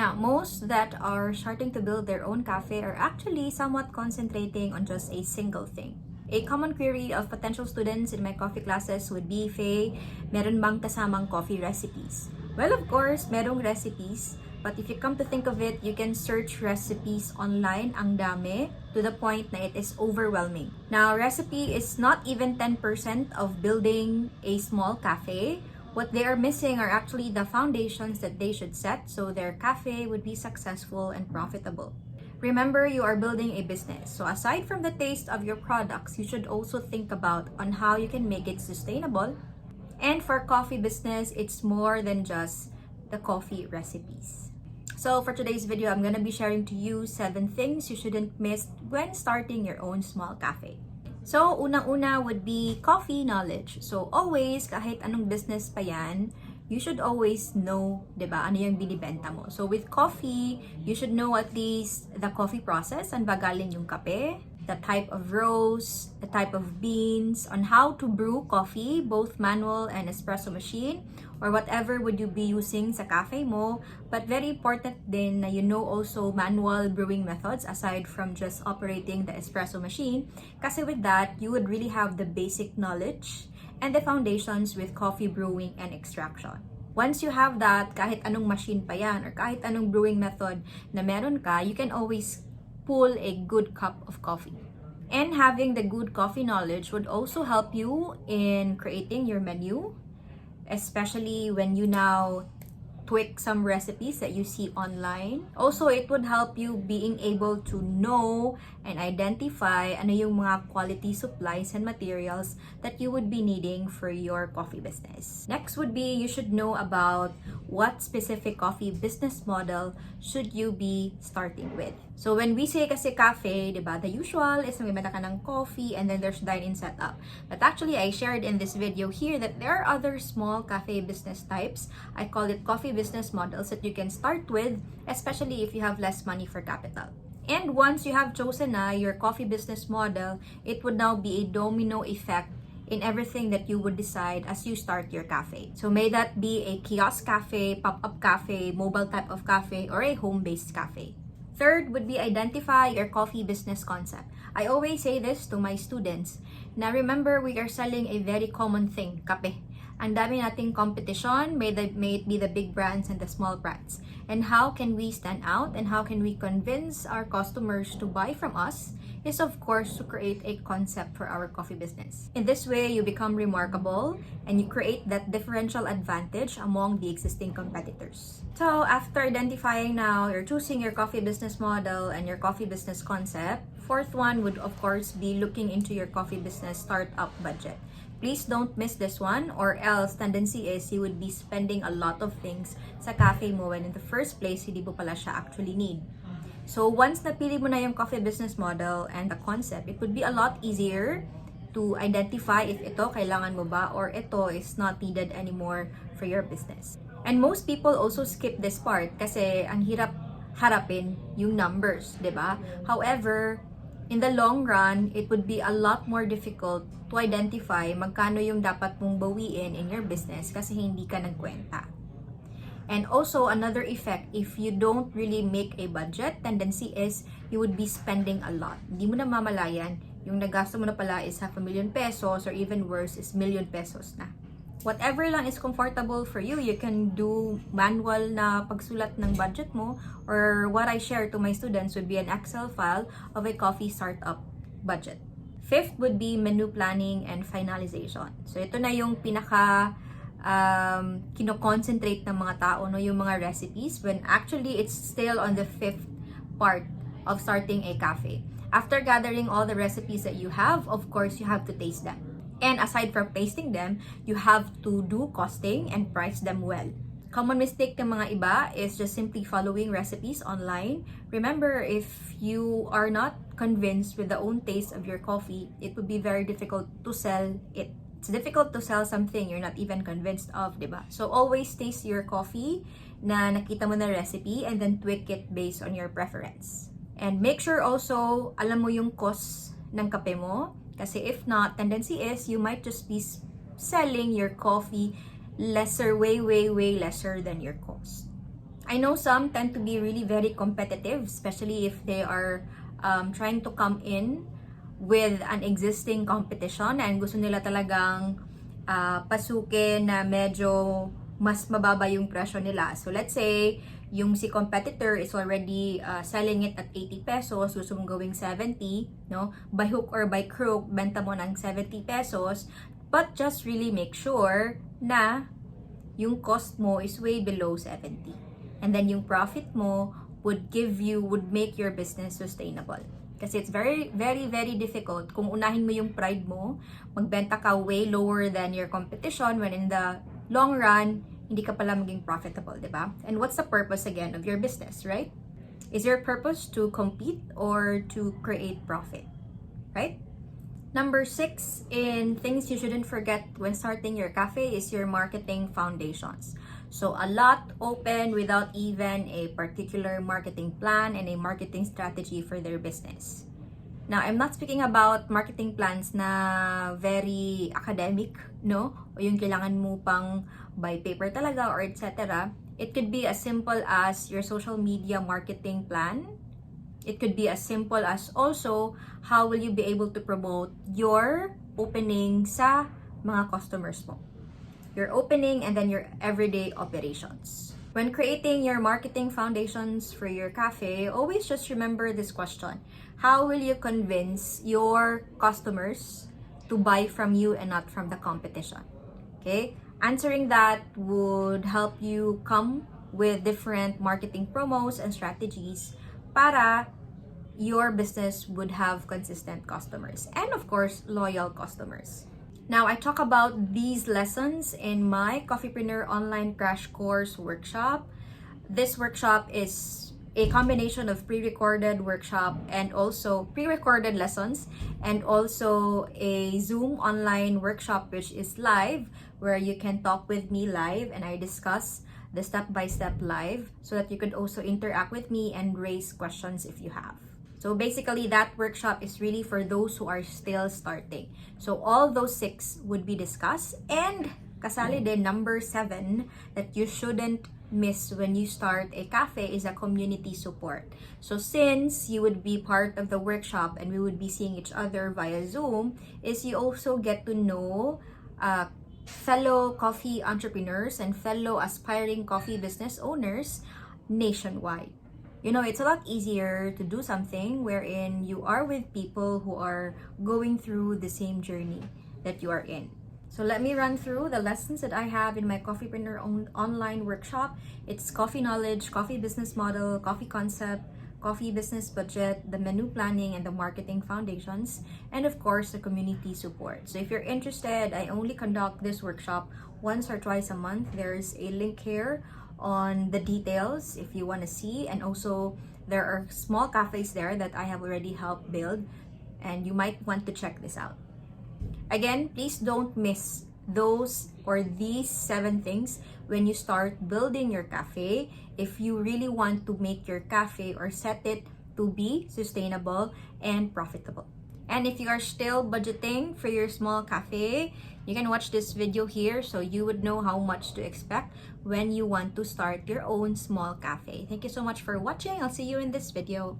Now, most that are starting to build their own cafe are actually somewhat concentrating on just a single thing. A common query of potential students in my coffee classes would be, Faye, meron bang kasamang coffee recipes? Well, of course, merong recipes. But if you come to think of it, you can search recipes online, ang dami, to the point na it is overwhelming. Now, recipe is not even 10% of building a small cafe. What they are missing are actually the foundations that they should set so their cafe would be successful and profitable. Remember, you are building a business. So aside from the taste of your products, you should also think about on how you can make it sustainable. And for coffee business, it's more than just the coffee recipes. So for today's video, I'm gonna be sharing to you 7 things you shouldn't miss when starting your own small cafe. So, unang-una would be coffee knowledge. So, always, kahit anong business pa yan, you should always know, diba, ano yung binibenta mo. So, with coffee, you should know at least the coffee process, saan ba galing yung kape, the type of roast, the type of beans, on how to brew coffee, both manual and espresso machine, or whatever would you be using sa cafe mo. But very important din na you know also manual brewing methods aside from just operating the espresso machine. Kasi with that, you would really have the basic knowledge and the foundations with coffee brewing and extraction. Once you have that, kahit anong machine pa yan or kahit anong brewing method na meron ka, you can always pull a good cup of coffee. And having the good coffee knowledge would also help you in creating your menu, especially when you now tweak some recipes that you see online. Also, it would help you being able to know and identify ano yung mga quality supplies and materials that you would be needing for your coffee business. Next would be you should know about what specific coffee business model should you be starting with. So when we say kasi cafe, diba, the usual is magbenta ka ng coffee and then there's dine-in setup. But actually, I shared in this video here that there are other small cafe business types. I call it coffee business models that you can start with, especially if you have less money for capital. And once you have chosen na your coffee business model, it would now be a domino effect in everything that you would decide as you start your cafe. So may that be a kiosk cafe, pop-up cafe, mobile type of cafe, or a home-based cafe. Third would be identify your coffee business concept. I always say this to my students. Now remember, we are selling a very common thing, kape. Ang dami nating competition, may it be the big brands and the small brands. And how can we stand out and how can we convince our customers to buy from us is of course to create a concept for our coffee business. In this way, you become remarkable and you create that differential advantage among the existing competitors. So after identifying now, you're choosing your coffee business model and your coffee business concept, fourth one would of course be looking into your coffee business startup budget. Please don't miss this one or else tendency is you would be spending a lot of things sa cafe mo when in the first place hindi mo pala siya actually need. So once napili mo na yung coffee business model and the concept, it would be a lot easier to identify if ito kailangan mo ba or ito is not needed anymore for your business. And most people also skip this part kasi ang hirap harapin yung numbers, di ba? However, in the long run, it would be a lot more difficult to identify magkano yung dapat mong bawiin in your business kasi hindi ka nagkwenta. And also, another effect, if you don't really make a budget, tendency is you would be spending a lot. Hindi mo na mamalayan, yung nagasto mo na pala is 500,000 pesos or even worse is 1,000,000 pesos na. Whatever lang is comfortable for you, you can do manual na pagsulat ng budget mo, or what I share to my students would be an Excel file of a coffee startup budget. Fifth would be menu planning and finalization. So ito na yung pinaka kino-concentrate ng mga tao, no, yung mga recipes, when actually it's still on the fifth part of starting a cafe. After gathering all the recipes that you have, of course, you have to taste them. And aside from tasting them, you have to do costing and price them well. Common mistake ng mga iba is just simply following recipes online. Remember, if you are not convinced with the own taste of your coffee, it would be very difficult to sell it. It's difficult to sell something you're not even convinced of, diba? So always taste your coffee na nakita mo na recipe and then tweak it based on your preference. And make sure also, alam mo yung cost ng kape mo. Kasi if not, tendency is you might just be selling your coffee lesser, way lesser than your cost. I know some tend to be really very competitive, especially if they are trying to come in with an existing competition and gusto nila talagang pasukin na medyo mas mababa yung presyo nila. So let's say, yung si competitor is already selling it at 80 pesos, gusto mong gawing 70, no? By hook or by crook, benta mo ng 70 pesos, but just really make sure na yung cost mo is way below 70. And then yung profit mo would make your business sustainable. Kasi it's very, very, very difficult kung unahin mo yung pride mo, magbenta ka way lower than your competition when in the long run, hindi ka pala maging profitable, di ba? And what's the purpose again of your business, right? Is your purpose to compete or to create profit, right? Number 6 in things you shouldn't forget when starting your cafe is your marketing foundations. So a lot open without even a particular marketing plan and a marketing strategy for their business. Now, I'm not speaking about marketing plans na very academic, no? O yung kailangan mo pang by paper talaga or etc. It could be as simple as your social media marketing plan. It could be as simple as also how will you be able to promote your opening sa mga customers mo. Your opening and then your everyday operations. When creating your marketing foundations for your cafe, always just remember this question. How will you convince your customers to buy from you and not from the competition? Okay? Answering that would help you come with different marketing promos and strategies para your business would have consistent customers and of course, loyal customers. Now, I talk about these lessons in my Coffeepreneur online crash course workshop. This workshop is a combination of pre-recorded workshop and also pre-recorded lessons and also a Zoom online workshop which is live where you can talk with me live and I discuss the step-by-step live so that you could also interact with me and raise questions if you have. So basically, that workshop is really for those who are still starting. So all those 6 would be discussed. And kasali din number 7 that you shouldn't miss when you start a cafe is a community support. So since you would be part of the workshop and we would be seeing each other via Zoom, is you also get to know fellow coffee entrepreneurs and fellow aspiring coffee business owners nationwide. You know, it's a lot easier to do something wherein you are with people who are going through the same journey that you are in. So let me run through the lessons that I have in my Coffeepreneur online workshop. It's coffee knowledge, coffee business model, coffee concept, coffee business budget, the menu planning, and the marketing foundations, and of course, the community support. So if you're interested, I only conduct this workshop once or twice a month. There's a link here on the details if you want to see, and also there are small cafes there that I have already helped build and you might want to check this out. Again, please don't miss those or these 7 things when you start building your cafe if you really want to make your cafe or set it to be sustainable and profitable. And if you are still budgeting for your small cafe, you can watch this video here so you would know how much to expect when you want to start your own small cafe. Thank you so much for watching. I'll see you in this video.